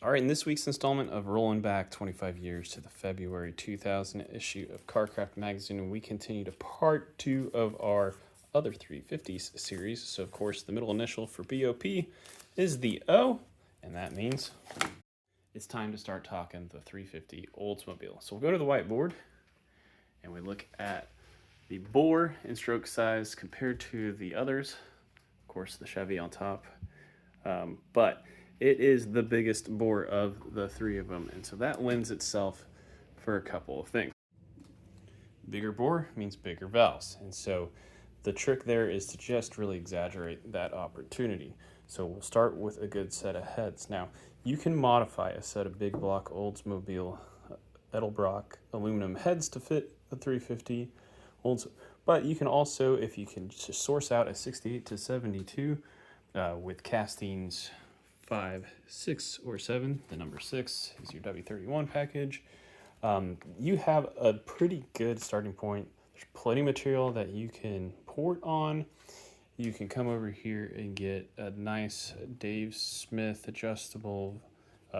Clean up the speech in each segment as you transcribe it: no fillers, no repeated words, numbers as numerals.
All right, in this week's installment of Rolling Back 25 Years to the February 2000 issue of CarCraft Magazine, we continue to part 2 of our other 350s series. So, of course, the middle initial for BOP is the O, and that means it's time to start talking the 350 Oldsmobile. So we'll go to the whiteboard, and we look at the bore and stroke size compared to the others. Of course, the Chevy on top. But it is the biggest bore of the three of them, and so that lends itself for a couple of things. Bigger bore means bigger valves, and so the trick there is to just really exaggerate that opportunity. So we'll start with a good set of heads. Now, you can modify a set of big block Oldsmobile Edelbrock aluminum heads to fit the 350 Olds, but you can also, if you can just source out a 68 to 72 with castings 5, 6, or 7. The number 6 is your W31 package. You have a pretty good starting point. There's plenty of material that you can port on. You can come over here and get a nice Dave Smith adjustable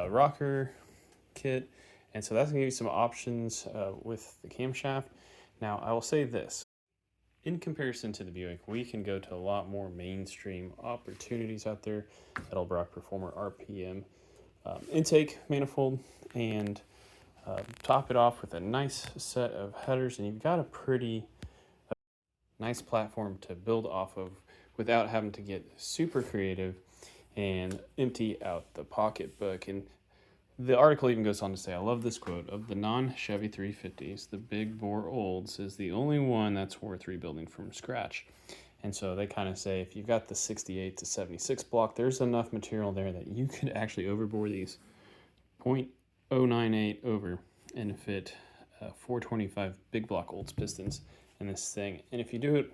rocker kit. And so that's going to give you some options with the camshaft. Now, I will say this. In comparison to the Buick, we can go to a lot more mainstream opportunities out there. Edelbrock Performer RPM intake manifold, and top it off with a nice set of headers, and you've got a pretty nice platform to build off of without having to get super creative and empty out the pocketbook. And the article even goes on to say, I love this quote, of the non-Chevy 350s, the big bore Olds is the only one that's worth rebuilding from scratch. And so they kind of say, if you've got the 68 to 76 block, there's enough material there that you could actually overbore these 0.098 over and fit 425 big block Olds pistons in this thing. And if you do it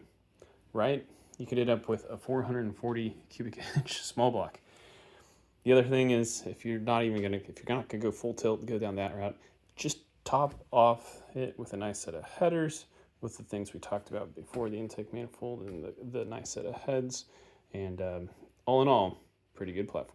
right, you could end up with a 440 cubic inch small block. The other thing is, if you're not gonna go full tilt and go down that route, just top off it with a nice set of headers with the things we talked about before, the intake manifold and the nice set of heads. And all in all, pretty good platform.